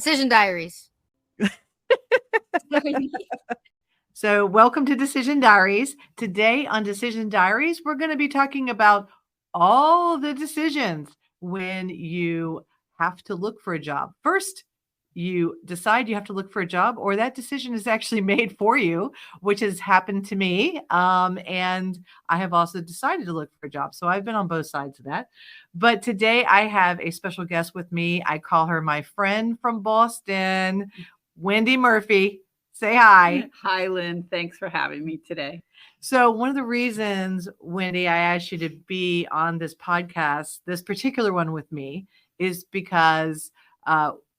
Decision Diaries. So welcome to Decision Diaries. Today on Decision Diaries, we're going to be talking about all the decisions when you have to look for a job. First, you decide you have to look for a job, or that decision is actually made for you, which has happened to me. And I have also decided to look for a job. So I've been on both sides of that. But today I have a special guest with me. I call her my friend from Boston, Wendy Murphy. Say hi. Hi, Lynn. Thanks for having me today. So one of the reasons, Wendy, I asked you to be on this podcast, this particular one with me, is because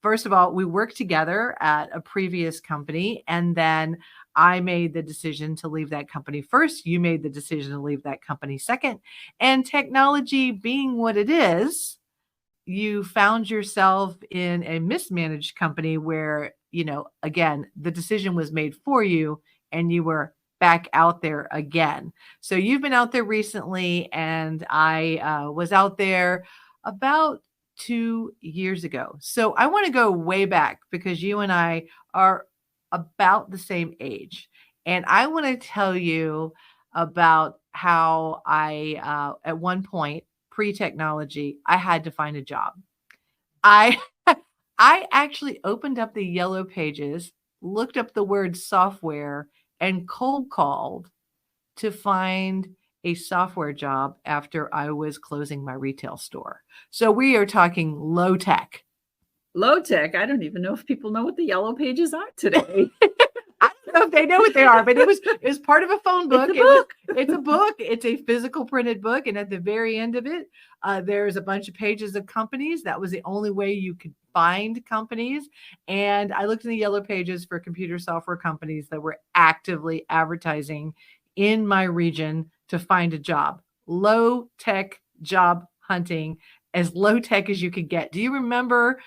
first of all, we worked together at a previous company, and then I made the decision to leave that company first. You made the decision to leave that company second. And technology being what it is, you found yourself in a mismanaged company where, again, the decision was made for you and you were back out there again. So you've been out there recently, and I was out there about 2 years ago. So I want to go way back because you and I are about the same age. And I want to tell you about how I, at one point, pre-technology, I had to find a job. I actually opened up the yellow pages, looked up the word software, and cold called to find a software job after I was closing my retail store. So we are talking low tech. Low tech? I don't even know if people know what the yellow pages are today. I don't know if they know what they are, but it was part of a phone book. It's a book. It's a book. It's a physical printed book. And at the very end of it, there's a bunch of pages of companies. That was the only way you could find companies. And I looked in the yellow pages for computer software companies that were actively advertising in my region to find a job. Low tech job hunting, as low tech as you could get. Do you remember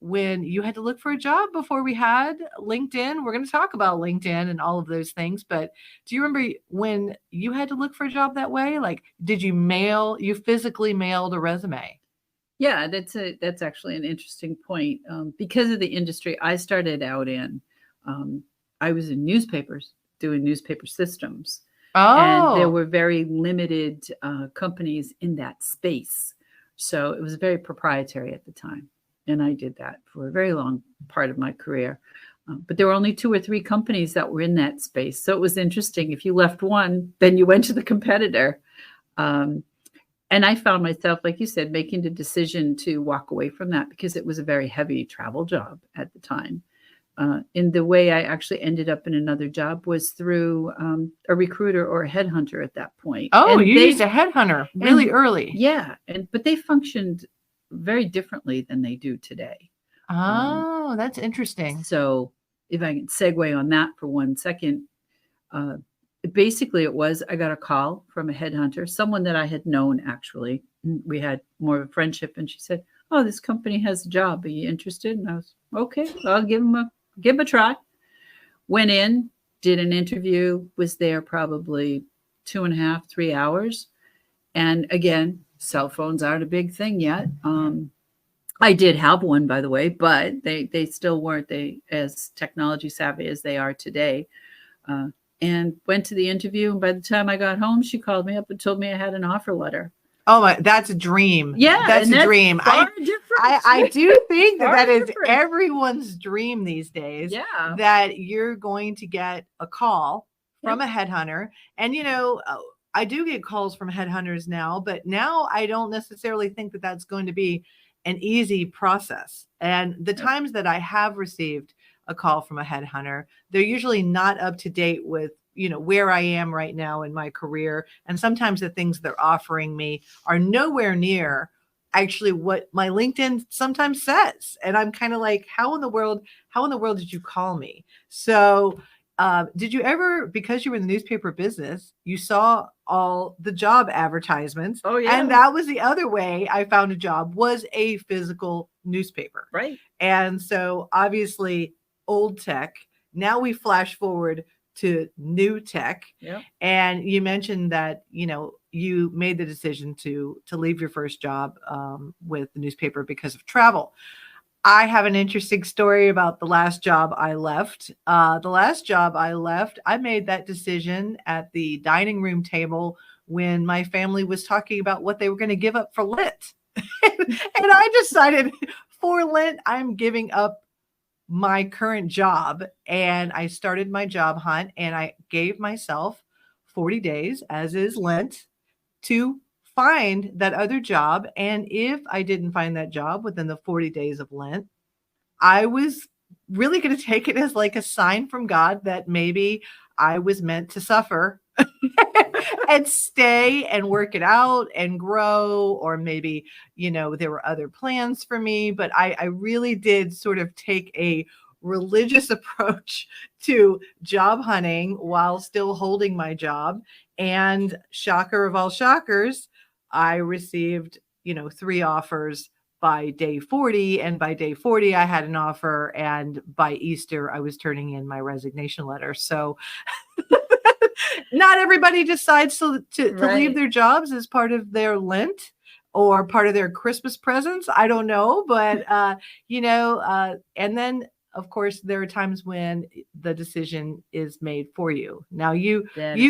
when you had to look for a job before we had LinkedIn? We're going to talk about LinkedIn and all of those things, but do you remember when you had to look for a job that way? Like, did you physically mailed a resume? Yeah, that's actually an interesting point. Because of the industry I started out in, I was in newspapers doing newspaper systems. Oh. And there were very limited companies in that space. So it was very proprietary at the time. And I did that for a very long part of my career. But there were only 2 or 3 companies that were in that space. So it was interesting. If you left one, then you went to the competitor. And I found myself, like you said, making the decision to walk away from that because it was a very heavy travel job at the time. And the way I actually ended up in another job was through a recruiter or a headhunter at that point. Oh, and you used a headhunter really early. Yeah. But they functioned very differently than they do today. Oh, that's interesting. So if I can segue on that for 1 second, basically I got a call from a headhunter, someone that I had known actually. We had more of a friendship, and she said, "Oh, this company has a job. Are you interested?" And I was, okay, I'll give them a try. Went in, did an interview, was there probably 2.5, 3 hours. And again, cell phones aren't a big thing yet. I did have one, by the way, but they still weren't as technology savvy as they are today. And went to the interview. And by the time I got home, she called me up and told me I had an offer letter. Oh my, that's a dream. Yeah. That's a dream. I do think that is different. Everyone's dream these days. Yeah. That you're going to get a call from a headhunter. And, I do get calls from headhunters now, but now I don't necessarily think that that's going to be an easy process. And the times that I have received a call from a headhunter, they're usually not up to date with, where I am right now in my career. And sometimes the things they're offering me are nowhere near actually what my LinkedIn sometimes says. And I'm kind of like, how in the world did you call me? So did you ever, because you were in the newspaper business, you saw all the job advertisements? Oh, yeah. And that was the other way I found a job, was a physical newspaper. Right. And so obviously old tech, now we flash forward to new tech. Yeah. And you mentioned that, you made the decision to leave your first job with the newspaper because of travel. I have an interesting story about the last job I left. I made that decision at the dining room table when my family was talking about what they were going to give up for Lent. And I decided for Lent, I'm giving up my current job. And I started my job hunt and I gave myself 40 days, as is Lent, to find that other job. And if I didn't find that job within the 40 days of Lent, I was really going to take it as like a sign from God that maybe I was meant to suffer and stay and work it out and grow, or maybe, there were other plans for me, but I really did sort of take a religious approach to job hunting while still holding my job. And shocker of all shockers, I received, 3 offers by day 40. And by day 40, I had an offer. And by Easter, I was turning in my resignation letter. So not everybody decides to leave their jobs as part of their Lent or part of their Christmas presents. I don't know. But, and then, of course, there are times when the decision is made for you. Now, you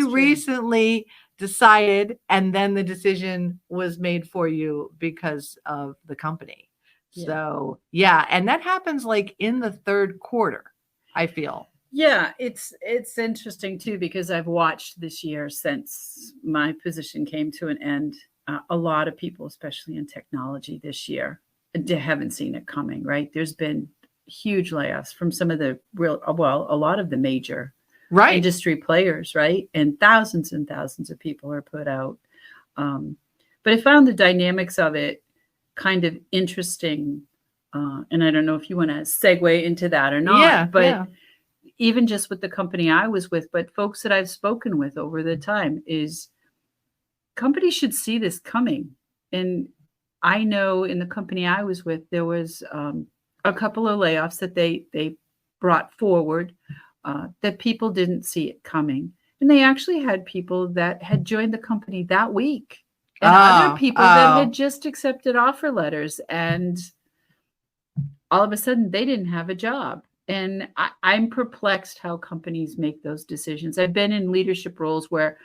recently decided, and then the decision was made for you because of the company. Yeah. So, and that happens like in the third quarter, I feel. Yeah, it's interesting too, because I've watched this year since my position came to an end. A lot of people, especially in technology this year, haven't seen it coming, right? There's been huge layoffs from some of the a lot of the major industry players, right? And thousands of people are put out. But I found the dynamics of it kind of interesting. And I don't know if you want to segue into that or not, even just with the company I was with, but folks that I've spoken with over the time, is companies should see this coming. And I know in the company I was with, there was a couple of layoffs that they brought forward that people didn't see it coming. And they actually had people that had joined the company that week, and other people that had just accepted offer letters, and all of a sudden they didn't have a job. And I'm perplexed how companies make those decisions. I've been in leadership roles where,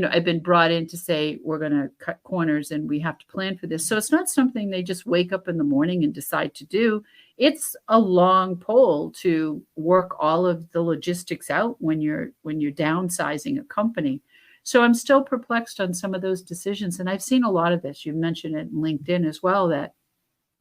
I've been brought in to say, we're going to cut corners and we have to plan for this. So it's not something they just wake up in the morning and decide to do. It's a long pole to work all of the logistics out when you're downsizing a company. So I'm still perplexed on some of those decisions. And I've seen a lot of this. You mentioned it in LinkedIn as well, that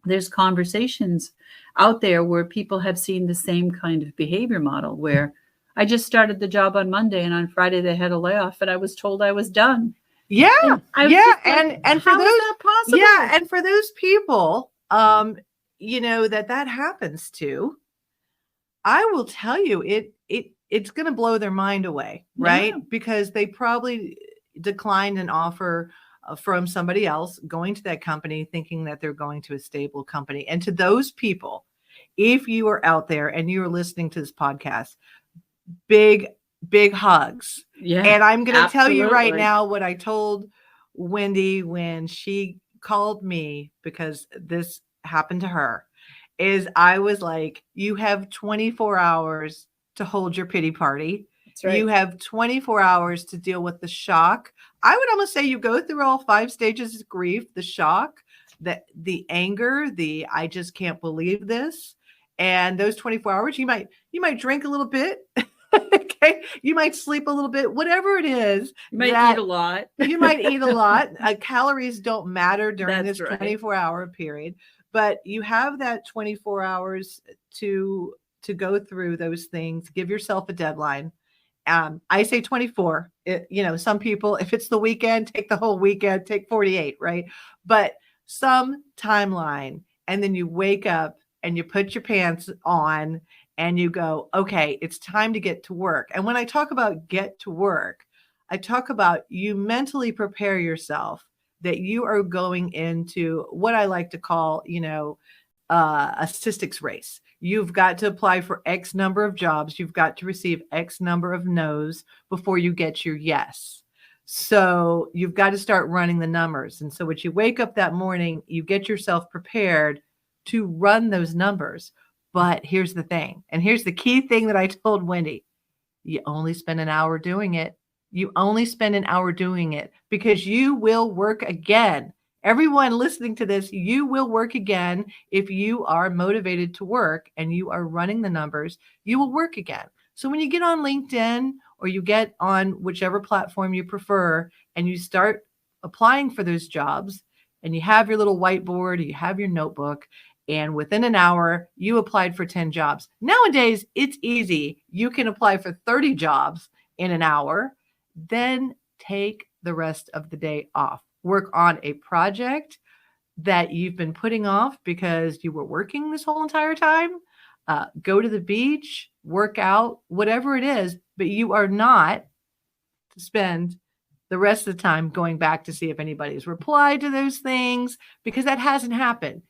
there's conversations out there where people have seen the same kind of behavior model, where I just started the job on Monday and on Friday they had a layoff and I was told I was done. Yeah. And for how those, is that possible? Yeah. And for those people, that happens to, I will tell you, it's going to blow their mind away, right? Yeah. Because they probably declined an offer from somebody else, going to that company thinking that they're going to a stable company. And to those people, if you are out there and you are listening to this podcast, big hugs. Yeah, and I'm going to tell you right now what I told Wendy when she called me, because this happened to her, is I was like, you have 24 hours to hold your pity party. That's right. You have 24 hours to deal with the shock. I would almost say you go through all 5 stages of grief: the shock, the anger, the I just can't believe this. And those 24 hours, you might drink a little bit. Okay. You might sleep a little bit, whatever it is. You might eat a lot. You might eat a lot. Calories don't matter during this 24-hour period, but you have that 24 hours to go through those things. Give yourself a deadline. I say 24. Some people, if it's the weekend, take the whole weekend, take 48, right? But some timeline, and then you wake up and you put your pants on and you go, okay, it's time to get to work. And when I talk about get to work, I talk about you mentally prepare yourself that you are going into what I like to call, a statistics race. You've got to apply for X number of jobs. You've got to receive X number of no's before you get your yes. So you've got to start running the numbers. And so when you wake up that morning, you get yourself prepared to run those numbers. But here's the thing, and here's the key thing that I told Wendy. You only spend an hour doing it. You only spend an hour doing it because you will work again. Everyone listening to this, you will work again. If you are motivated to work and you are running the numbers, you will work again. So when you get on LinkedIn or you get on whichever platform you prefer and you start applying for those jobs and you have your little whiteboard, you have your notebook, and within an hour, you applied for 10 jobs. Nowadays, it's easy. You can apply for 30 jobs in an hour, then take the rest of the day off. Work on a project that you've been putting off because you were working this whole entire time. Go to the beach, work out, whatever it is, but you are not to spend the rest of the time going back to see if anybody's replied to those things, because that hasn't happened.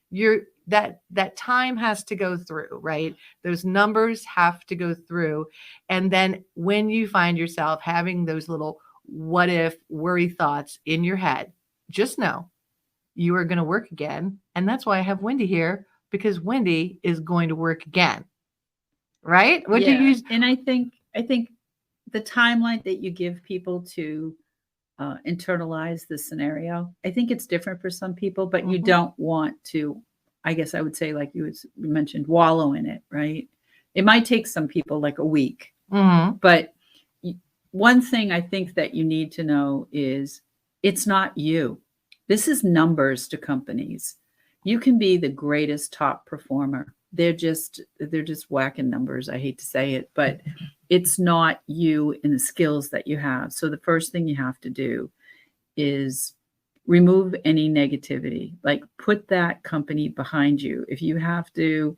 That time has to go through, right? Those numbers have to go through. And then when you find yourself having those little what if worry thoughts in your head, just know you are going to work again. And that's why I have Wendy here, because Wendy is going to work again. Right? What do you use? And I think the timeline that you give people to internalize the scenario, I think it's different for some people, but you don't want to, I guess I would say, like you mentioned, wallow in it, right? It might take some people like a week, but one thing I think that you need to know is it's not you. This is numbers to companies. You can be the greatest top performer. They're just whacking numbers. I hate to say it, but it's not you and the skills that you have. So the first thing you have to do is remove any negativity, like put that company behind you. If you have to,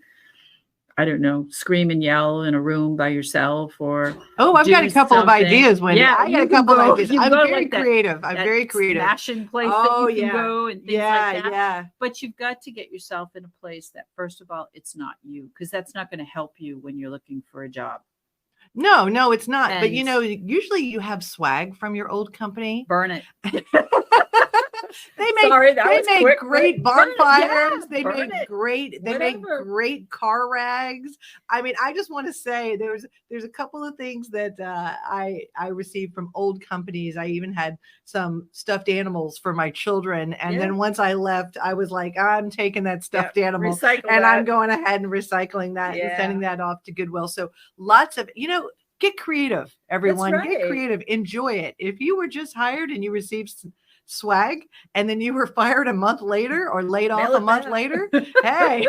I don't know, scream and yell in a room by yourself or I've got a couple of ideas, Wendy. Yeah, I got a couple of ideas. I'm very creative. I'm very creative. Smashing place that you can go and things like that. Yeah. But you've got to get yourself in a place that, first of all, it's not you, because that's not going to help you when you're looking for a job. No, it's not. But usually you have swag from your old company. Burn it. They made great bonfires. They made great car rags. I mean, I just want to say there's a couple of things that I received from old companies. I even had some stuffed animals for my children. And then once I left, I was like, I'm taking that stuffed animal and I'm going ahead and recycling that and sending that off to Goodwill. So lots of, get creative, everyone. Right. Get creative. Enjoy it. If you were just hired and you received swag and then you were fired a month later or laid off a month later, hey,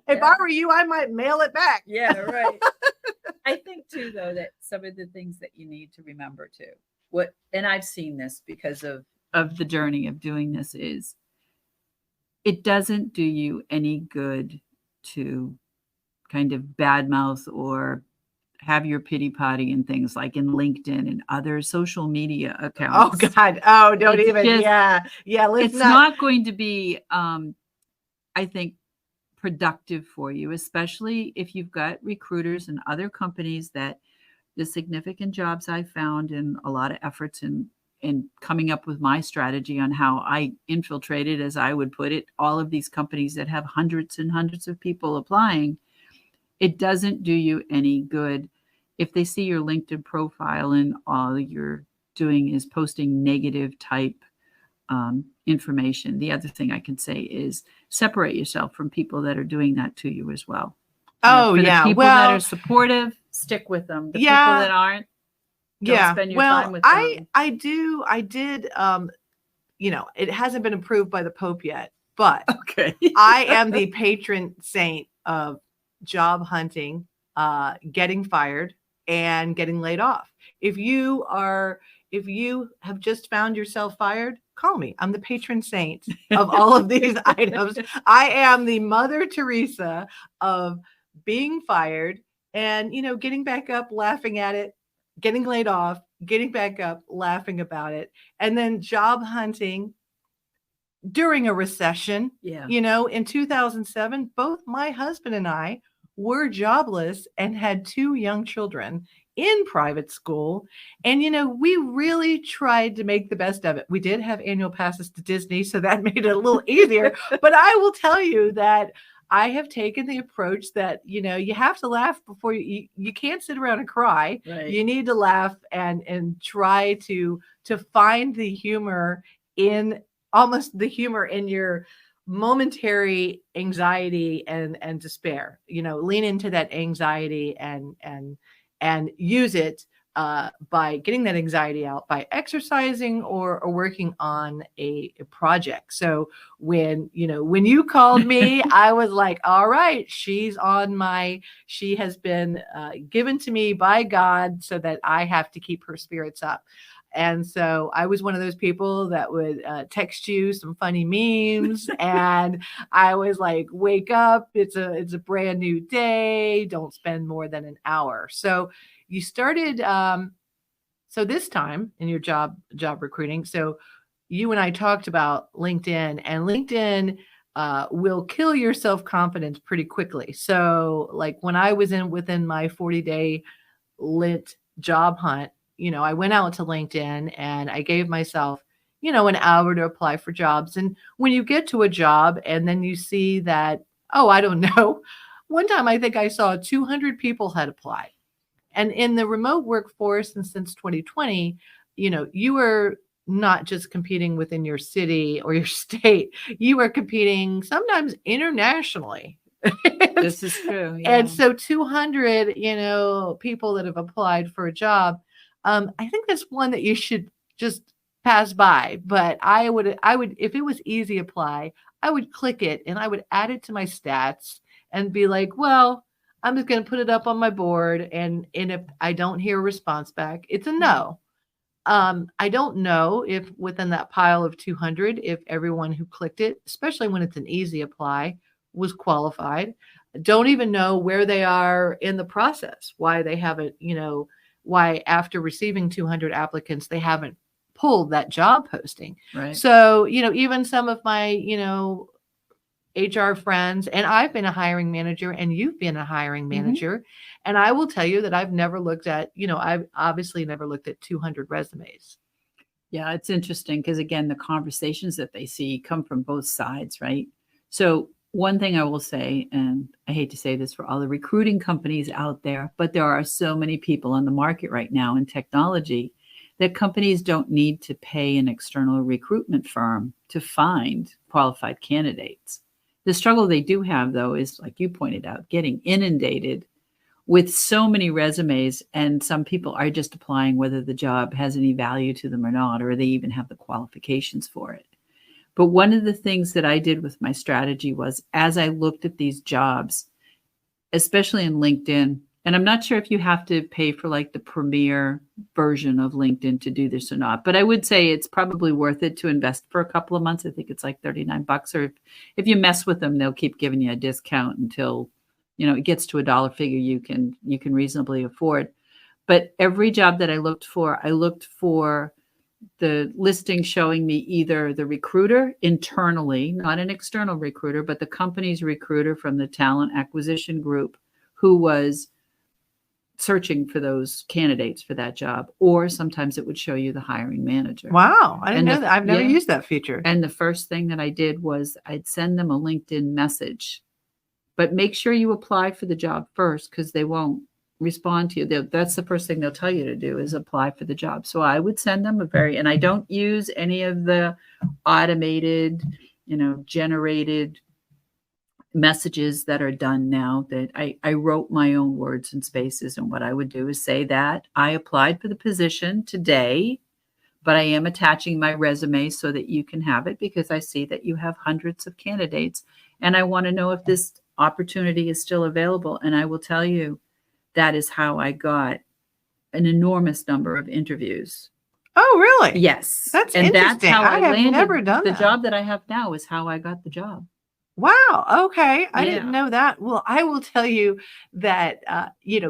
if I were you, I might mail it back. Yeah, right. I think too, though, that some of the things that you need to remember too, and I've seen this because of the journey of doing this, is it doesn't do you any good to kind of badmouth or have your pity potty and things like in LinkedIn and other social media accounts. Oh God. Oh, don't it's even. Just, yeah. It's not going to be, I think, productive for you, especially if you've got recruiters and other companies that the significant jobs I found and a lot of efforts in coming up with my strategy on how I infiltrated, as I would put it, all of these companies that have hundreds and hundreds of people applying. It doesn't do you any good if they see your LinkedIn profile and all you're doing is posting negative type information. The other thing I can say is separate yourself from people that are doing that to you as well. The people that are supportive, stick with them. The people that aren't, don't spend your time with them. I did, it hasn't been approved by the Pope yet, but I am the patron saint of job hunting, getting fired and getting laid off. If you have just found yourself fired, call me. I'm the patron saint of all of these items. I am the Mother Teresa of being fired and, getting back up, laughing at it, getting laid off, getting back up, laughing about it, and then job hunting during a recession. In 2007, both my husband and I were jobless and had 2 young children. in private school. And, we really tried to make the best of it. We did have annual passes to Disney, so that made it a little easier. But I will tell you that I have taken the approach that, you have to laugh before you can't sit around and cry. Right. You need to laugh and try to find the humor in your momentary anxiety and despair. Lean into that anxiety and use it by getting that anxiety out by exercising or working on a project. So when you called me, I was like, all right, she has been given to me by God so that I have to keep her spirits up. And so I was one of those people that would text you some funny memes, and I was like, wake up, it's a brand new day, don't spend more than an hour. So you started, so this time in your job recruiting, so you and I talked about LinkedIn, and LinkedIn will kill your self-confidence pretty quickly. So like when I was within my 40-day lit job hunt, I went out to LinkedIn and I gave myself, an hour to apply for jobs. And when you get to a job and then you see that, oh, I don't know, one time I think I saw 200 people had applied. And in the remote workforce, and since 2020, you were not just competing within your city or your state, you were competing sometimes internationally. This is true. Yeah. And so 200, people that have applied for a job, I think that's one that you should just pass by. But I would, if it was easy apply, I would click it and I would add it to my stats and be like, well, I'm just going to put it up on my board. And if I don't hear a response back, it's a no. I don't know if within that pile of 200, if everyone who clicked it, especially when it's an easy apply, was qualified. Don't even know where they are in the process, why they haven't, why after receiving 200 applicants, they haven't pulled that job posting. Right. So, even some of my, HR friends, and I've been a hiring manager and you've been a hiring manager. And I will tell you that I've never looked at, I've obviously never looked at 200 resumes. Yeah, it's interesting because, again, the conversations that they see come from both sides, right? So one thing I will say, and I hate to say this for all the recruiting companies out there, but there are so many people on the market right now in technology that companies don't need to pay an external recruitment firm to find qualified candidates. The struggle they do have, though, is, like you pointed out, getting inundated with so many resumes, and some people are just applying whether the job has any value to them or not, or they even have the qualifications for it. But one of the things that I did with my strategy was, as I looked at these jobs, especially in LinkedIn, and I'm not sure if you have to pay for like the premier version of LinkedIn to do this or not, but I would say it's probably worth it to invest for a couple of months. I think it's like $39, or if you mess with them, they'll keep giving you a discount until, it gets to a dollar figure you can reasonably afford. But every job that I looked for the listing showing me either the recruiter internally, not an external recruiter, but the company's recruiter from the talent acquisition group who was searching for those candidates for that job, or sometimes it would show you the hiring manager. Wow. I didn't know that. I've never used that feature. And the first thing that I did was I'd send them a LinkedIn message, but make sure you apply for the job first, because they won't respond to you. That's the first thing they'll tell you to do is apply for the job. So I would send them and I don't use any of the automated, generated messages that are done now. That I wrote my own words and spaces, and what I would do is say that I applied for the position today, but I am attaching my resume so that you can have it, because I see that you have hundreds of candidates and I want to know if this opportunity is still available. And I will tell you, that is how I got an enormous number of interviews. Oh, really? Yes. That's interesting. That's how I have landed. Never done the job that I have now is how I got the job. Wow. Okay. I didn't know that. Well, I will tell you that,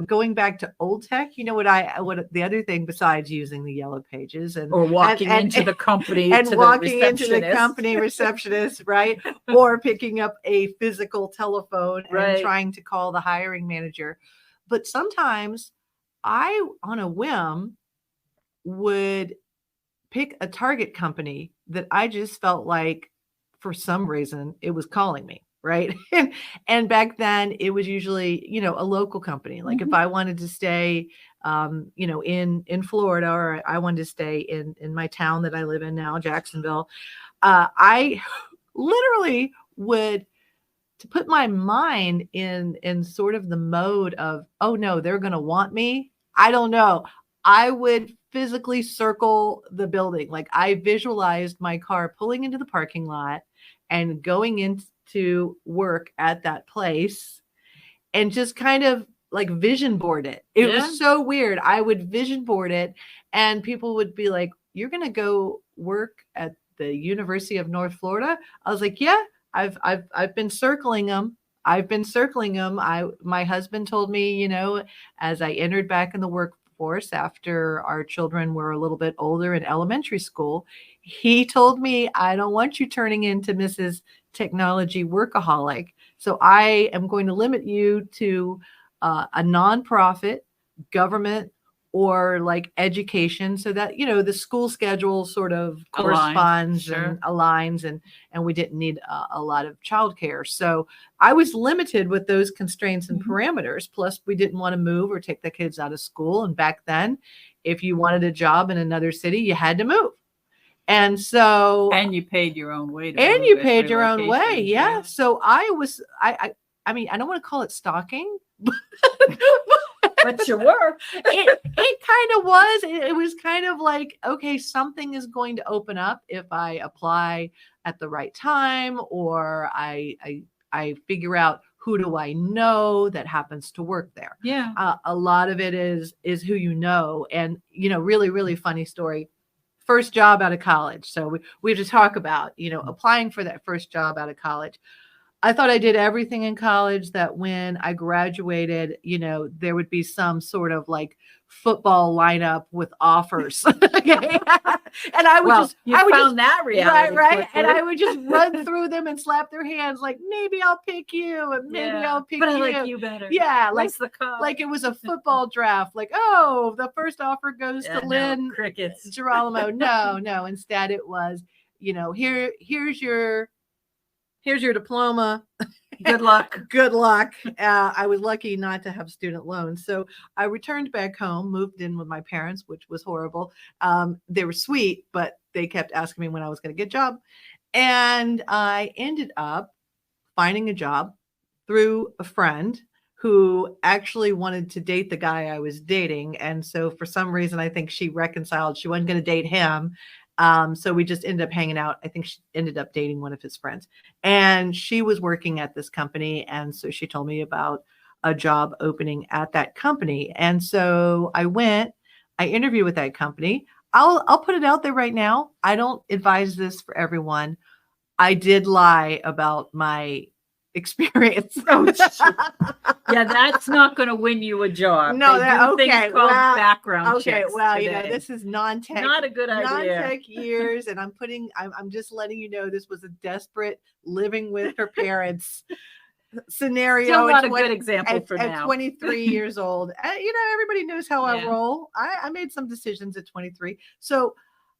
going back to old tech, what the other thing besides using the yellow pages or walking into the company and walking into the company receptionist, right? Or picking up a physical telephone and trying to call the hiring manager. But sometimes I, on a whim, would pick a target company that I just felt like for some reason it was calling me, right? And back then it was usually, a local company. Like if I wanted to stay in Florida, or I wanted to stay in my town that I live in now, Jacksonville, I literally would, to put my mind in sort of the mode of, oh no, they're going to want me. I don't know. I would physically circle the building. Like I visualized my car pulling into the parking lot and going into work at that place, and just kind of like vision board it. It was so weird. I would vision board it, and people would be like, "You're going to go work at the University of North Florida?" I was like, "Yeah, I've been circling them. I've been circling them." My husband told me, as I entered back in the workforce after our children were a little bit older in elementary school, he told me, "I don't want you turning into Mrs. Technology Workaholic. So I am going to limit you to a nonprofit, government, or like education, so that the school schedule sort of corresponds and aligns, and we didn't need a lot of childcare." So I was limited with those constraints and parameters. Plus, we didn't want to move or take the kids out of school. And back then, if you wanted a job in another city, you had to move. And so, and you paid your own way. Yeah. So I mean, I don't want to call it stalking, but you were. It kind of was. It was kind of like, okay, something is going to open up if I apply at the right time, or I figure out who do I know that happens to work there. Yeah. A lot of it is who you know. And really, really funny story. First job out of college. So we have to talk about, applying for that first job out of college. I thought I did everything in college, that when I graduated, there would be some sort of like football lineup with offers. Okay. And I would found that reality. Right. And I would just run through them and slap their hands like, maybe I'll pick you, and maybe I'll pick you. But I like you better. Yeah. Like it was a football draft. Like, oh, the first offer goes to Lynn. Crickets. Girolamo. No. Instead it was, here's your diploma. Good luck. Good luck. I was lucky not to have student loans. So I returned back home, moved in with my parents, which was horrible. They were sweet, but they kept asking me when I was going to get a job. And I ended up finding a job through a friend who actually wanted to date the guy I was dating. And so for some reason, I think she reconciled. She wasn't going to date him. So we just ended up hanging out. I think she ended up dating one of his friends, and she was working at this company. And so she told me about a job opening at that company. And so I interviewed with that company. I'll put it out there right now. I don't advise this for everyone. I did lie about my experience. Yeah, that's not going to win you a job. No, background. Okay, well, this is non-tech. Not a good idea. Non-tech years, and I'm just letting you know this was a desperate living with her parents scenario. Still not a good example for now. At 23 years old. Everybody knows how I roll. I made some decisions at 23. So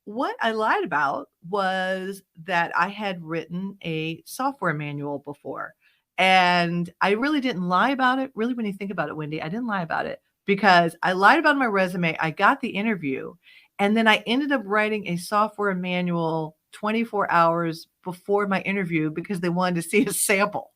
what I lied about was that I had written a software manual before. And I really didn't lie about it. Really, when you think about it, Wendy, I didn't lie about it, because I lied about my resume. I got the interview, and then I ended up writing a software manual 24 hours before my interview because they wanted to see a sample.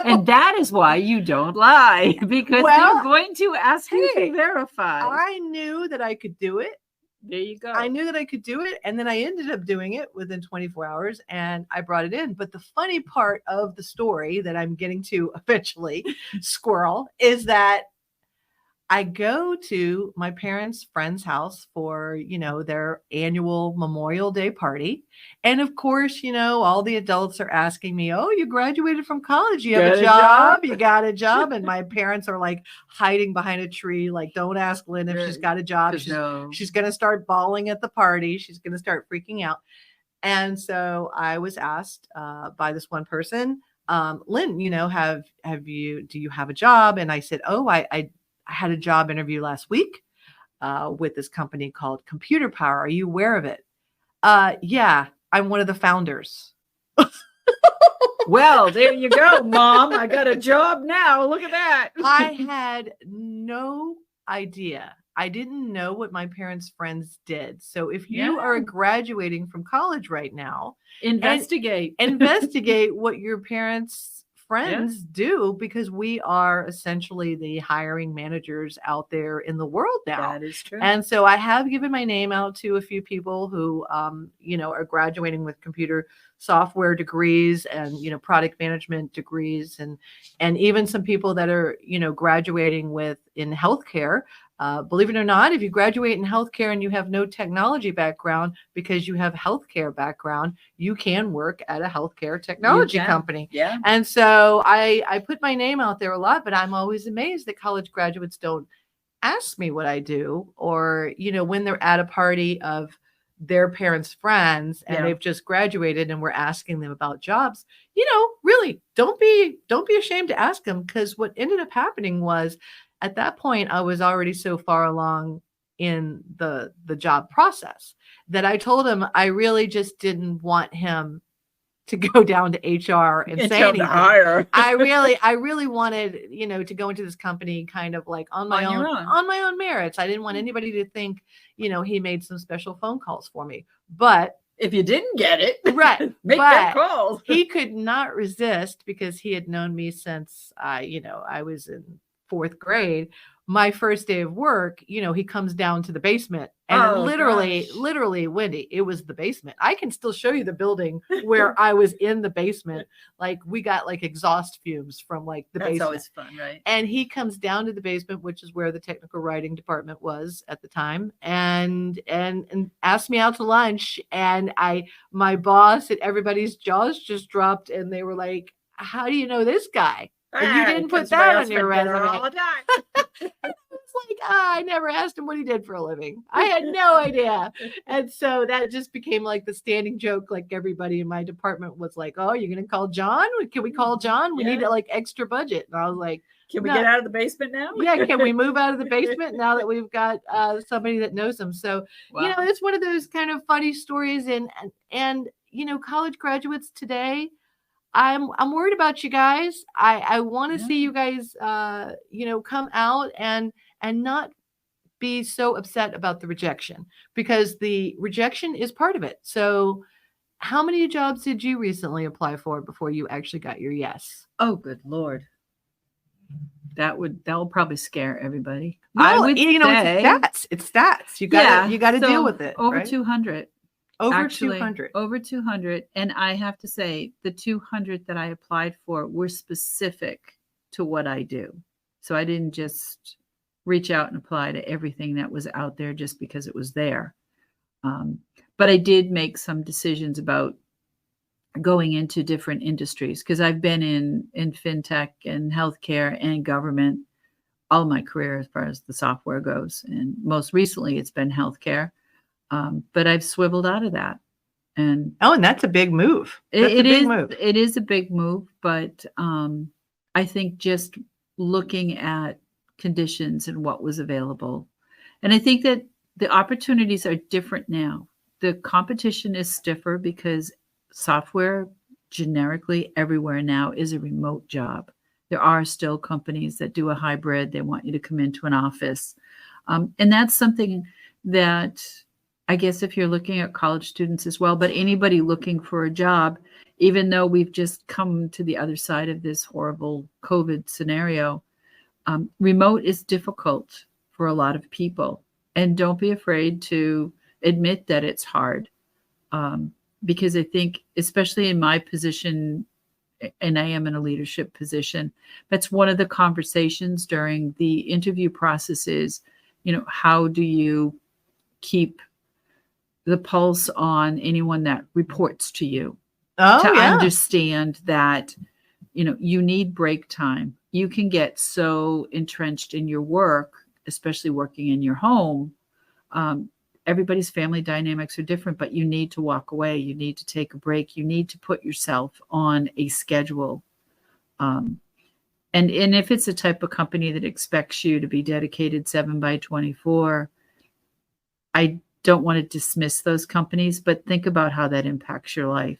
And that is why you don't lie, because they're going to ask you to verify. I knew that I could do it. There you go. I knew that I could do it. And then I ended up doing it within 24 hours, and I brought it in. But the funny part of the story that I'm getting to eventually, squirrel, is that I go to my parents' friend's house for, their annual Memorial Day party. And of course, all the adults are asking me, oh, you graduated from college. You have a job. You got a job. And my parents are like hiding behind a tree. Like, don't ask Lynn if she's got a job. She's going to start bawling at the party. She's going to start freaking out. And so I was asked by this one person, Lynn, do you have a job? And I said, oh, I had a job interview last week with this company called Computer Power. Are you aware of it? Yeah, I'm one of the founders. Well, there you go, Mom. I got a job now. Look at that. I had no idea. I didn't know what my parents' friends did. So if you are graduating from college right now, investigate what your parents' friends do, because we are essentially the hiring managers out there in the world now. That is true. And so I have given my name out to a few people who, are graduating with computer software degrees and, product management degrees, and even some people that are, graduating in healthcare. Believe it or not, if you graduate in healthcare and you have no technology background, because you have healthcare background, you can work at a healthcare technology company. Yeah. And so I put my name out there a lot, but I'm always amazed that college graduates don't ask me what I do, or, when they're at a party of their parents' friends and they've just graduated and we're asking them about jobs, really don't be ashamed to ask them, because what ended up happening was, at that point, I was already so far along in the job process that I told him I really just didn't want him to go down to HR and say anything. I really wanted, to go into this company kind of like on my own merits. I didn't want anybody to think, he made some special phone calls for me. But if you didn't get it, right, make that call. He could not resist, because he had known me since I was in 4th grade. My first day of work, he comes down to the basement, and literally, Wendy, it was the basement. I can still show you the building where I was in the basement. Like, we got like exhaust fumes from like the basement. That's always fun, right? And he comes down to the basement, which is where the technical writing department was at the time, and asked me out to lunch. And my boss and everybody's jaws just dropped, and they were like, "How do you know this guy? And you didn't put that on your resume." All the time. It's like, I never asked him what he did for a living. I had no idea. And so that just became like the standing joke. Like, everybody in my department was like, "Oh, you're going to call John? Can we call John? We need like extra budget." And I was like, "Can we get out of the basement now?" Yeah. Can we move out of the basement now that we've got somebody that knows him? So, it's one of those kind of funny stories. And college graduates today, I'm worried about you guys. I want to see you guys, come out and not be so upset about the rejection, because the rejection is part of it. So how many jobs did you recently apply for before you actually got your yes? Oh, good Lord. That will probably scare everybody. No, I would say, it's stats. You got to deal with it. Over 200. Over 200. Over 200. And I have to say, the 200 that I applied for were specific to what I do. So I didn't just reach out and apply to everything that was out there just because it was there. But I did make some decisions about going into different industries, because I've been in fintech and healthcare and government all my career as far as the software goes. And most recently it's been healthcare. But I've swiveled out of that. And that's a big move. It is a big move. But I think just looking at conditions and what was available. And I think that the opportunities are different now. The competition is stiffer, because software generically everywhere now is a remote job. There are still companies that do a hybrid. They want you to come into an office. And that's something that, I guess, if you're looking at college students as well, but anybody looking for a job, even though we've just come to the other side of this horrible COVID scenario, remote is difficult for a lot of people. And don't be afraid to admit that it's hard. Because I think, especially in my position, and I am in a leadership position, that's one of the conversations during the interview process is, how do you keep the pulse on anyone that reports to you, understand that, you need break time. You can get so entrenched in your work, especially working in your home. Everybody's family dynamics are different, but you need to walk away. You need to take a break. You need to put yourself on a schedule. And if it's a type of company that expects you to be dedicated 7/24, I don't want to dismiss those companies, but think about how that impacts your life.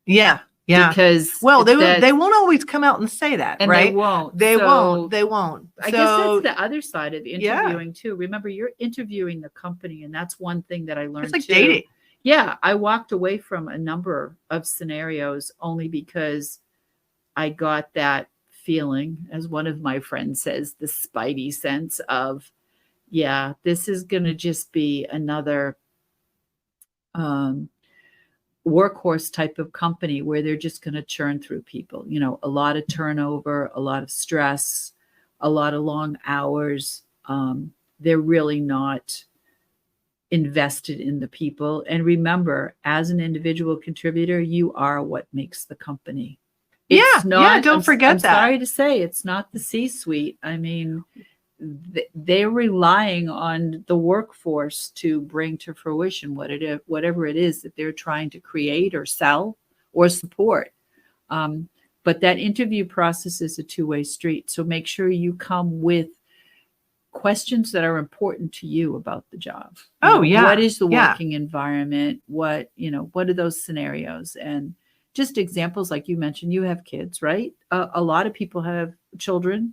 Yeah. Yeah. Because well, they won't always come out and say that, and right? they won't. They won't. I guess that's the other side of interviewing too. Remember, you're interviewing the company, and that's one thing that I learned. It's like dating. Yeah, I walked away from a number of scenarios only because I got that feeling, as one of my friends says, the spidey sense of, yeah, this is going to just be another workhorse type of company where they're just going to churn through people. You know, a lot of turnover, a lot of stress, a lot of long hours. They're really not invested in the people. And remember, as an individual contributor, you are what makes the company. It's not, don't forget that. I'm sorry to say, it's not the C-suite. I mean, they're relying on the workforce to bring to fruition whatever it is that they're trying to create or sell or support. But that interview process is a two-way street. So make sure you come with questions that are important to you about the job. What is the working environment? What are those scenarios? And just examples, like you mentioned, you have kids, right? A lot of people have children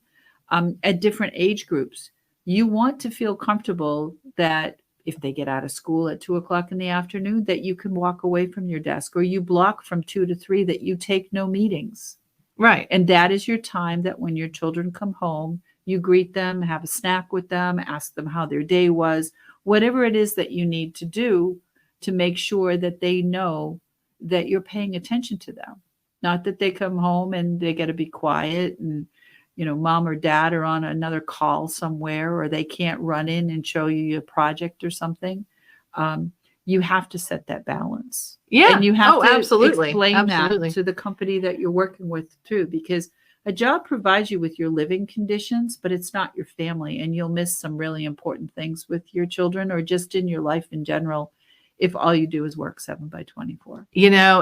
at different age groups. You want to feel comfortable that if they get out of school at 2:00 in the afternoon, that you can walk away from your desk, or you block from 2 to 3, that you take no meetings. Right. And that is your time that when your children come home, you greet them, have a snack with them, ask them how their day was, whatever it is that you need to do to make sure that they know that you're paying attention to them. Not that they come home and they got to be quiet and, mom or dad are on another call somewhere, or they can't run in and show you your project or something. You have to set that balance. Yeah. And you have to absolutely. explain that to the company that you're working with too, because a job provides you with your living conditions, but it's not your family. And you'll miss some really important things with your children or just in your life in general if all you do is work 7/24.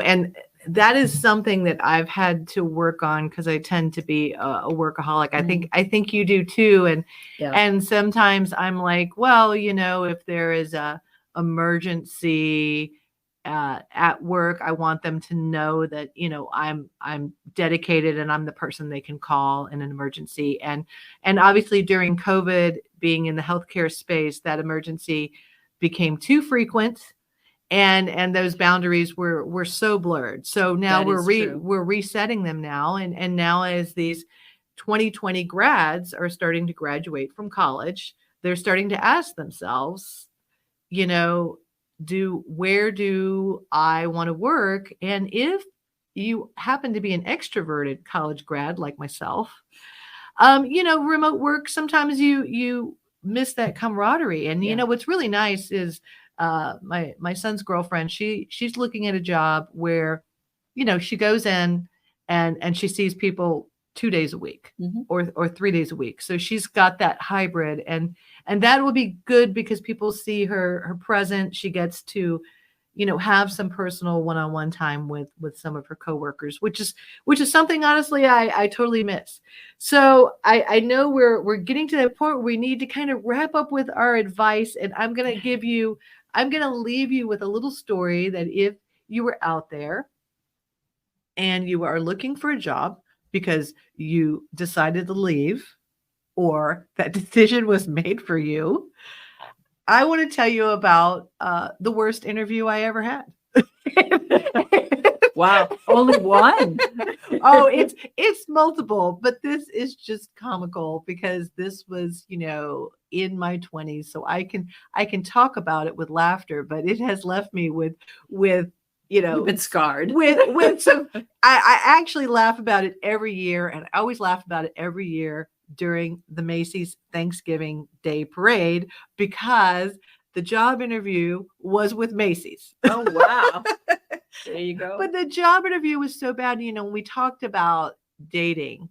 And that is something that I've had to work on because I tend to be a workaholic. I think you do too. And sometimes I'm like, well, if there is a emergency at work, I want them to know that, I'm dedicated and I'm the person they can call in an emergency. And obviously during COVID, being in the healthcare space, that emergency became too frequent. And those boundaries were so blurred. So now we're resetting them now. And now as these 2020 grads are starting to graduate from college, they're starting to ask themselves, where do I want to work? And if you happen to be an extroverted college grad like myself, remote work, sometimes you miss that camaraderie. And what's really nice is my son's girlfriend, she's looking at a job where, she goes in and she sees people 2 days a week or 3 days a week. So she's got that hybrid, and that will be good because people see her present. She gets to, have some personal one-on-one time with some of her coworkers, which is something, honestly, I totally miss. So I know we're getting to that point where we need to kind of wrap up with our advice, and I'm going to leave you with a little story that if you were out there and you are looking for a job because you decided to leave or that decision was made for you, I want to tell you about the worst interview I ever had. Wow. Only one. Oh, it's multiple, but this is just comical because this was, in my 20s. So I can talk about it with laughter, but it has left me with You've been scarred. With some, I actually laugh about it every year, and I always laugh about it every year during the Macy's Thanksgiving Day Parade because the job interview was with Macy's. Oh, wow. There you go. But the job interview was so bad. When we talked about dating,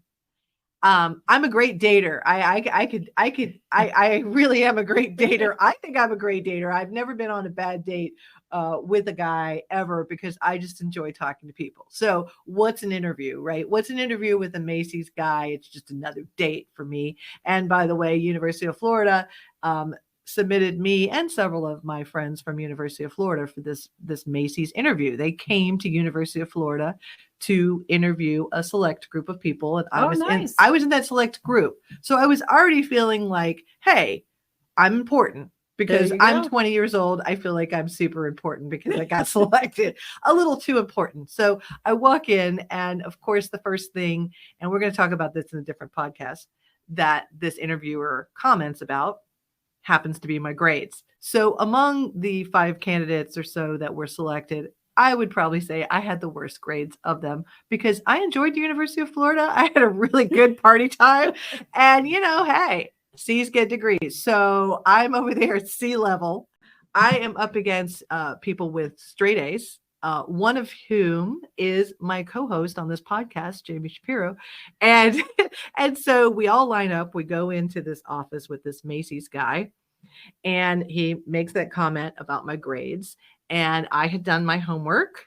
I'm a great dater. I really am a great dater. I think I'm a great dater. I've never been on a bad date with a guy ever because I just enjoy talking to people. So what's an interview, right? What's an interview with a Macy's guy? It's just another date for me. And by the way, University of Florida submitted me and several of my friends from University of Florida for this Macy's interview. They came to University of Florida to interview a select group of people, and I was in that select group. So I was already feeling like, hey, I'm important because I'm 20 years old. I feel like I'm super important because I got selected, a little too important. So I walk in, and of course, the first thing, and we're going to talk about this in a different podcast, that this interviewer comments about happens to be my grades. So among the 5 candidates or so that were selected, I would probably say I had the worst grades of them because I enjoyed the University of Florida. I had a really good party time. And, hey, C's get degrees. So I'm over there at C level. I am up against people with straight A's, one of whom is my co-host on this podcast, Jamie Shapiro. And, and so we all line up. We go into this office with this Macy's guy, and he makes that comment about my grades. And I had done my homework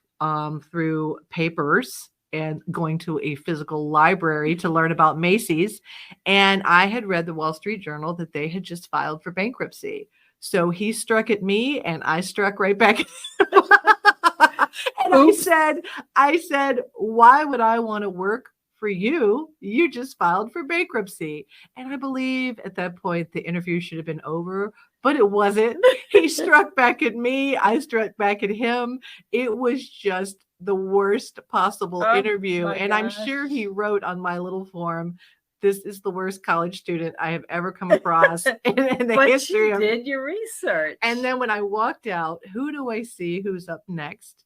through papers and going to a physical library to learn about Macy's. And I had read the Wall Street Journal that they had just filed for bankruptcy. So he struck at me and I struck right back. And I said, why would I want to work for you? You just filed for bankruptcy. And I believe at that point, the interview should have been over. But it wasn't. He struck back at me. I struck back at him. It was just the worst possible interview. And gosh. I'm sure he wrote on my little form, this is the worst college student I have ever come across in the history of. But you did your research. And then when I walked out, who do I see who's up next?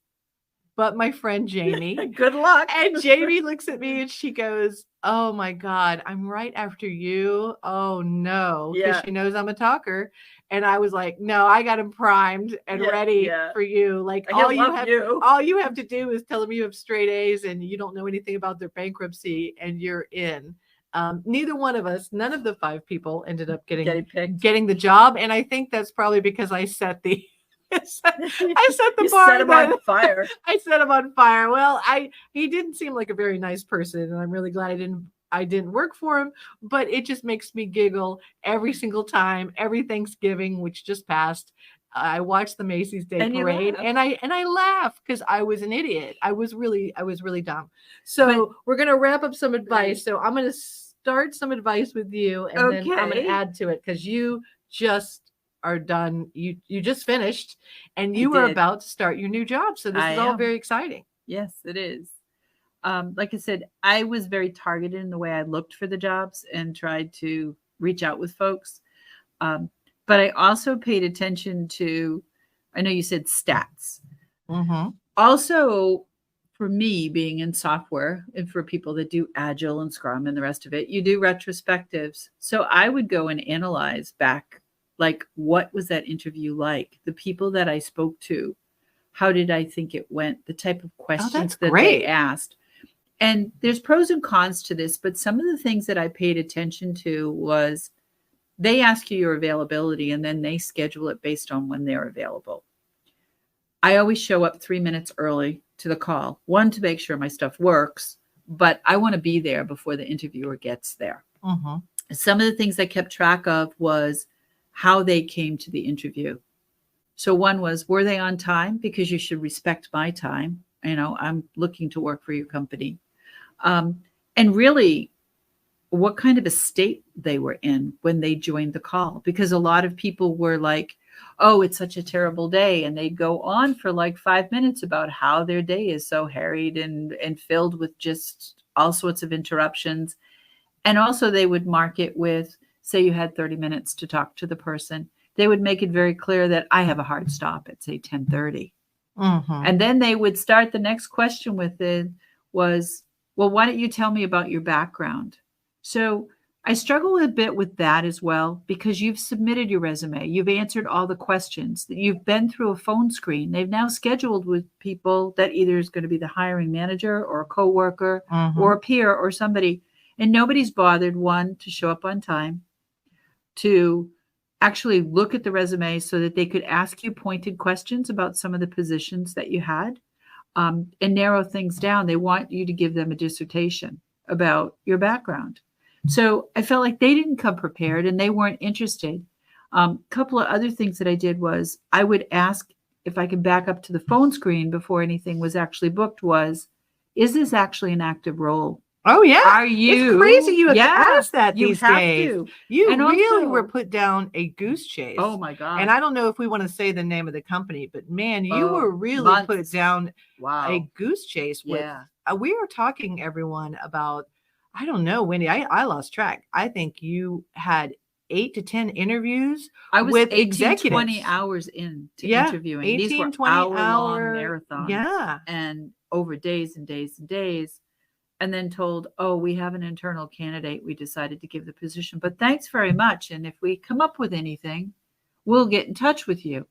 But my friend Jamie. Good luck. And Jamie looks at me and she goes, oh my God, I'm right after you. Oh no. Because she knows I'm a talker. And I was like, no, I got him primed and ready for you. Like all you have to do is tell them you have straight A's and you don't know anything about their bankruptcy and you're in. Neither one of us, none of the 5 people ended up getting the job. And I think that's probably because I set the I set the bar. Set him on fire. I set him on fire. Well, he didn't seem like a very nice person, and I'm really glad I didn't work for him. But it just makes me giggle every single time, every Thanksgiving, which just passed. I watched the Macy's Day Parade, and I laugh because I was an idiot. I was really dumb. So we're gonna wrap up some advice. So I'm gonna start some advice with you, and then I'm gonna add to it because you just are done. You just finished and you are about to start your new job. So this is all very exciting. Yes, it is. Like I said, I was very targeted in the way I looked for the jobs and tried to reach out with folks. But I also paid attention to, I know you said stats. Mm-hmm. Also, for me being in software and for people that do Agile and Scrum and the rest of it, you do retrospectives. So I would go and analyze back, like, what was that interview like? The people that I spoke to, how did I think it went? The type of questions that they asked. And there's pros and cons to this, but some of the things that I paid attention to was they ask you your availability and then they schedule it based on when they're available. I always show up 3 minutes early to the call, one, to make sure my stuff works, but I want to be there before the interviewer gets there. Mm-hmm. Some of the things I kept track of was how they came to the interview. So one was, were they on time? Because you should respect my time. I'm looking to work for your company. And really, what kind of a state they were in when they joined the call. Because a lot of people were like, oh, it's such a terrible day. And they'd go on for like 5 minutes about how their day is so harried and filled with just all sorts of interruptions. And also they would mark it with, say you had 30 minutes to talk to the person. They would make it very clear that I have a hard stop at, say, 10:30. Mm-hmm. And then they would start the next question with it was, well, why don't you tell me about your background? So I struggle a bit with that as well, because you've submitted your resume. You've answered all the questions. You've been through a phone screen. They've now scheduled with people that either is going to be the hiring manager or a coworker or a peer or somebody. And nobody's bothered, one, to show up on time, to actually look at the resume so that they could ask you pointed questions about some of the positions that you had, and narrow things down. They want you to give them a dissertation about your background. So I felt like they didn't come prepared and they weren't interested. Couple of other things that I did was I would ask if I could back up to the phone screen before anything was actually booked was, is this actually an active role? Oh yeah. Are you? It's crazy you have to Yeah, ask that you these have days. to. You And really also- were put down a goose chase. Oh my God. And I don't know if we want to say the name of the company, but man, you Oh, were really months. put down Wow. a goose chase with Yeah. we were talking everyone about, I don't know, Wendy, I lost track. I think you had 8 to 10 interviews I was with 18, executives. 20 hours into Yeah, interviewing. 18, These were 20 hour-long hour marathons. Yeah. And over days and days and days. And then told, oh, we have an internal candidate. We decided to give the position. But thanks very much. And if we come up with anything, we'll get in touch with you.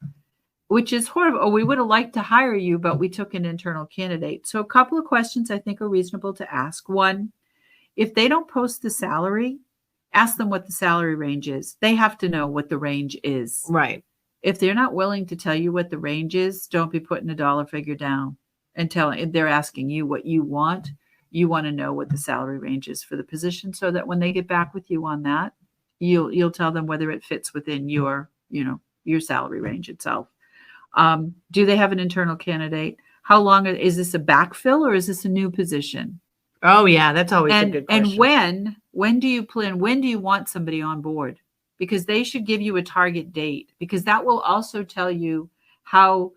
Which is horrible. Oh, we would have liked to hire you, but we took an internal candidate. So a couple of questions I think are reasonable to ask. One, if they don't post the salary, ask them what the salary range is. They have to know what the range is. Right. If they're not willing to tell you what the range is, don't be putting a dollar figure down and telling. If they're asking you what you want to know what the salary range is for the position, so that when they get back with you on that, you'll tell them whether it fits within your salary range itself. Do they have an internal candidate? How long is this a backfill or is this a new position? Oh yeah, that's always a good question. And when do you plan? When do you want somebody on board? Because they should give you a target date, because that will also tell you how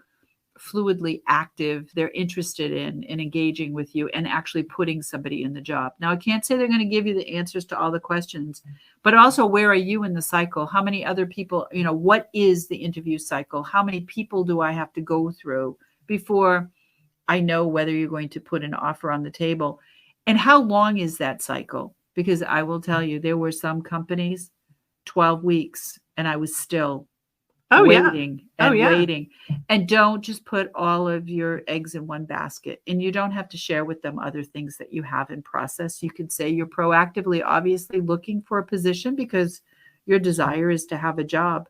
fluidly active they're interested in engaging with you and actually putting somebody in the job. Now, I can't say they're going to give you the answers to all the questions, but also, where are you in the cycle? How many other people, what is the interview cycle? How many people do I have to go through before I know whether you're going to put an offer on the table? And how long is that cycle? Because I will tell you, there were some companies, 12 weeks, and I was still waiting and waiting. And don't just put all of your eggs in one basket. And you don't have to share with them other things that you have in process. You could say you're proactively, obviously, looking for a position because your desire is to have a job.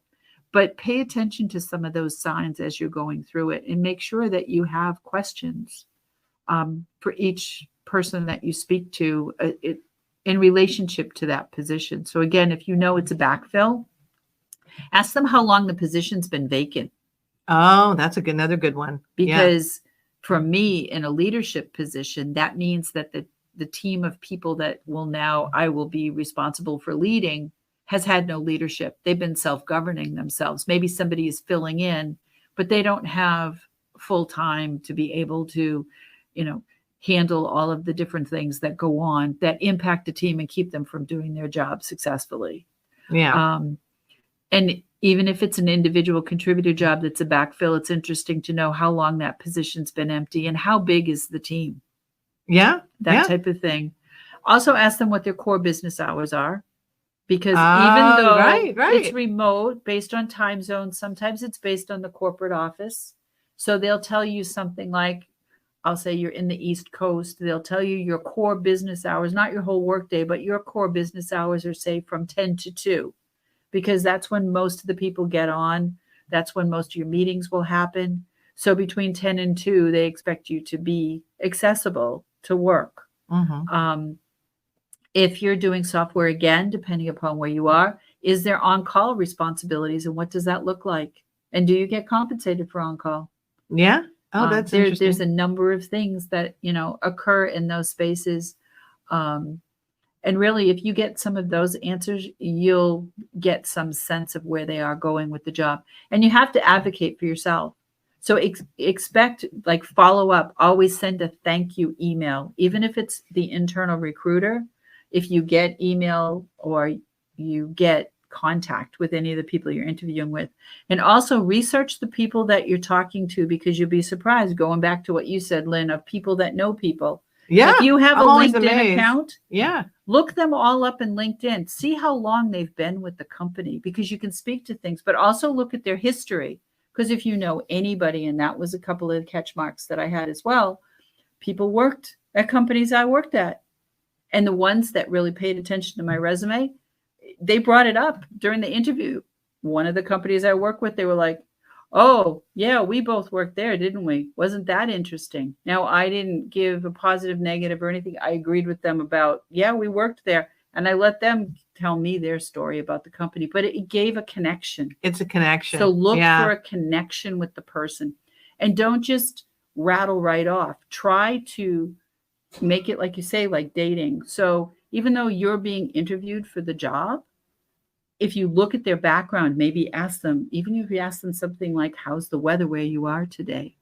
But pay attention to some of those signs as you're going through it, and make sure that you have questions for each person that you speak to in relationship to that position. So again, if you know it's a backfill, ask them how long the position's been vacant. Oh, that's another good one. Because for me, in a leadership position, that means that the team of people that I will be responsible for leading has had no leadership. They've been self-governing themselves. Maybe somebody is filling in, but they don't have full time to be able to, handle all of the different things that go on that impact the team and keep them from doing their job successfully. Yeah. And even if it's an individual contributor job that's a backfill, it's interesting to know how long that position's been empty and how big is the team. Yeah. That type of thing. Also ask them what their core business hours are, because even though it's remote based on time zones, sometimes it's based on the corporate office. So they'll tell you something like, I'll say you're in the East Coast. They'll tell you your core business hours, not your whole workday, but your core business hours are, say, from 10 to 2. Because that's when most of the people get on. That's when most of your meetings will happen. So between 10 and 2, they expect you to be accessible to work. Mm-hmm. If you're doing software, again, depending upon where you are, is there on-call responsibilities, and what does that look like? And do you get compensated for on-call? Yeah. Oh, that's interesting. There's a number of things that, occur in those spaces. And really, if you get some of those answers, you'll get some sense of where they are going with the job. And you have to advocate for yourself. So expect, follow up, always send a thank you email, even if it's the internal recruiter. If you get email or you get contact with any of the people you're interviewing with, and also research the people that you're talking to, because you'll be surprised, going back to what you said, Lynn, of people that know people. Yeah. If you have a LinkedIn amazed. account, yeah, look them all up in LinkedIn. See how long they've been with the company, because you can speak to things, but also look at their history. Because if you know anybody, and that was a couple of catch marks that I had as well, people worked at companies I worked at. And the ones that really paid attention to my resume, they brought it up during the interview. One of the companies I work with, they were like, oh, yeah, we both worked there, didn't we? Wasn't that interesting? Now, I didn't give a positive, negative, or anything. I agreed with them about, yeah, we worked there. And I let them tell me their story about the company, but it gave a connection. It's a connection. So look for a connection with the person, and don't just rattle right off. Try to make it, like you say, like dating. So even though you're being interviewed for the job, if you look at their background, maybe ask them, even if you ask them something like, how's the weather where you are today?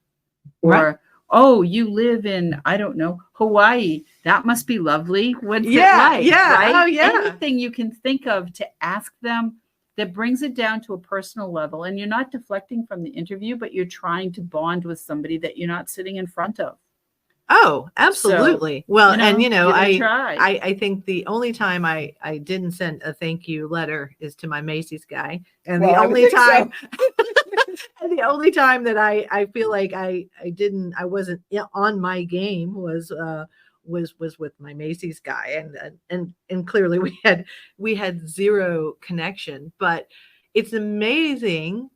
Or, Right. oh, you live in, I don't know, Hawaii. That must be lovely. What's it like? Yeah. Right? Oh, yeah. Anything you can think of to ask them that brings it down to a personal level. And you're not deflecting from the interview, but you're trying to bond with somebody that you're not sitting in front of. Oh, absolutely. So, well, give it a and try. I think the only time I didn't send a thank you letter is to my Macy's guy. And Well, the I would only think so. time and the only time that I feel like I wasn't on my game was with my Macy's guy, and clearly we had zero connection. But it's amazing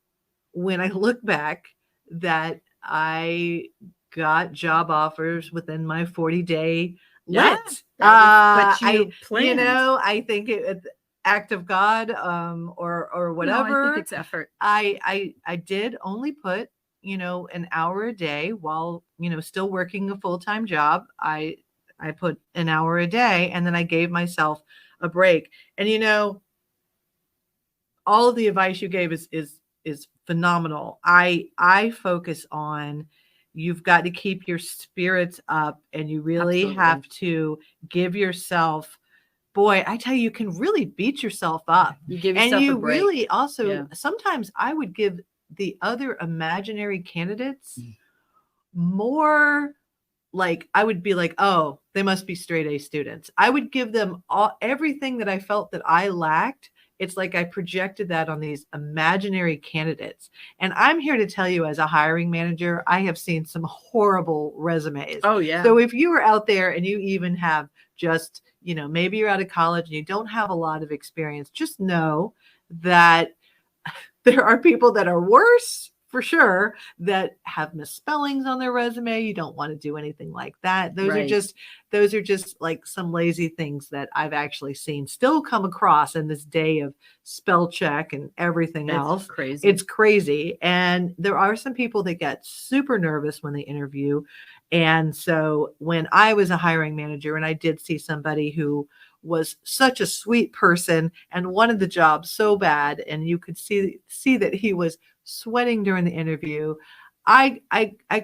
when I look back that I got job offers within my 40-day Yeah, lit. but you planned. I think it's act of God, or whatever. No, I think it's effort. I did only put, an hour a day while, still working a full-time job. I put an hour a day, and then I gave myself a break. And, all of the advice you gave is phenomenal. I focus on, you've got to keep your spirits up, and you really Absolutely. have to give yourself, boy, I tell you, you can really beat yourself up. You give And yourself you a break. really also, Yeah. sometimes I would give the other imaginary candidates more, like, I would be like, oh, they must be straight A students. I would give them everything that I felt that I lacked. It's like I projected that on these imaginary candidates. And I'm here to tell you, as a hiring manager, I have seen some horrible resumes. Oh, yeah. So if you are out there and you even have just, maybe you're out of college and you don't have a lot of experience, just know that there are people that are worse, for sure, that have misspellings on their resume. You don't want to do anything like that. Those are just like some lazy things that I've actually seen still come across in this day of spell check and everything else. Crazy. It's crazy. And there are some people that get super nervous when they interview. And so when I was a hiring manager and I did see somebody who was such a sweet person and wanted the job so bad, and you could see that he was sweating during the interview, I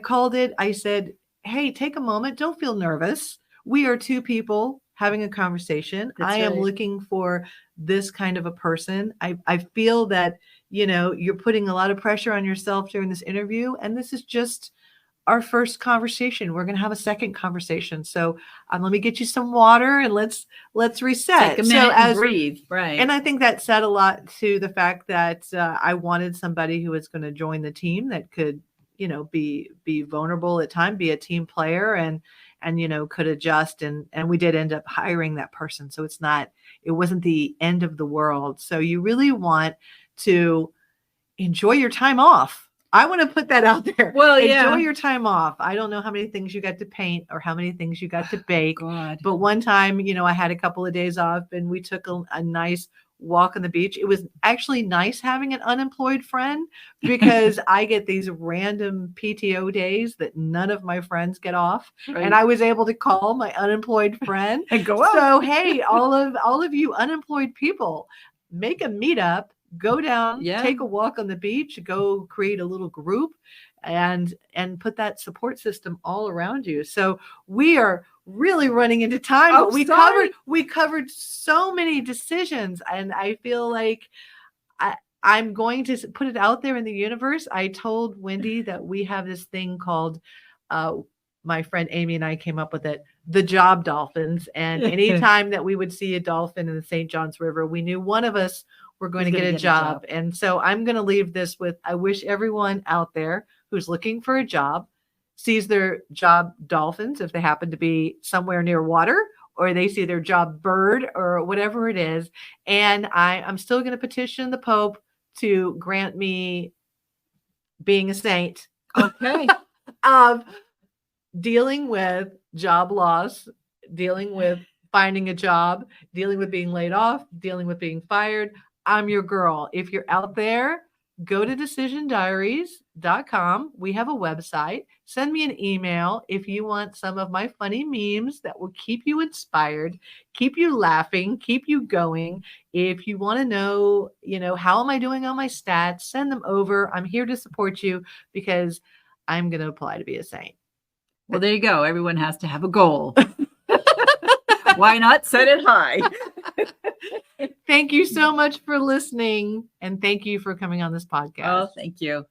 called it. I said, hey, take a moment. Don't feel nervous. We are two people having a conversation. That's I am right. looking for this kind of a person. I feel that, you're putting a lot of pressure on yourself during this interview, and this is just our first conversation. We're going to have a second conversation. So let me get you some water and let's reset. Take a minute and breathe. Right. And I think that said a lot to the fact that I wanted somebody who was going to join the team that could, be vulnerable at time, be a team player, and could adjust. And we did end up hiring that person. So it wasn't the end of the world. So you really want to enjoy your time off. I want to put that out there. Well, yeah. Enjoy your time off. I don't know how many things you got to paint or how many things you got to bake. God. But one time, I had a couple of days off and we took a nice walk on the beach. It was actually nice having an unemployed friend, because I get these random PTO days that none of my friends get off. Right. And I was able to call my unemployed friend and go out. So, hey, all of you unemployed people, make a meetup. Go down, take a walk on the beach, go create a little group, and put that support system all around you. So we are really running into time, but we covered so many decisions, and I feel like I'm going to put it out there in the universe. I told Wendy that we have this thing called, my friend Amy and I came up with it, the job dolphins. And anytime that we would see a dolphin in the St. Johns River, we knew one of us were going to get a job. And so I'm going to leave this with, I wish everyone out there who's looking for a job sees their job dolphins if they happen to be somewhere near water, or they see their job bird or whatever it is. And I'm still going to petition the Pope to grant me being a saint Okay. of dealing with job loss, dealing with finding a job, dealing with being laid off, dealing with being fired. I'm your girl. If you're out there, go to decisiondiaries.com. We have a website. Send me an email if you want some of my funny memes that will keep you inspired, keep you laughing, keep you going. If you want to know, how am I doing on my stats, send them over. I'm here to support you because I'm going to apply to be a saint. Well, there you go. Everyone has to have a goal. Why not set it high? Thank you so much for listening. And thank you for coming on this podcast. Oh, thank you.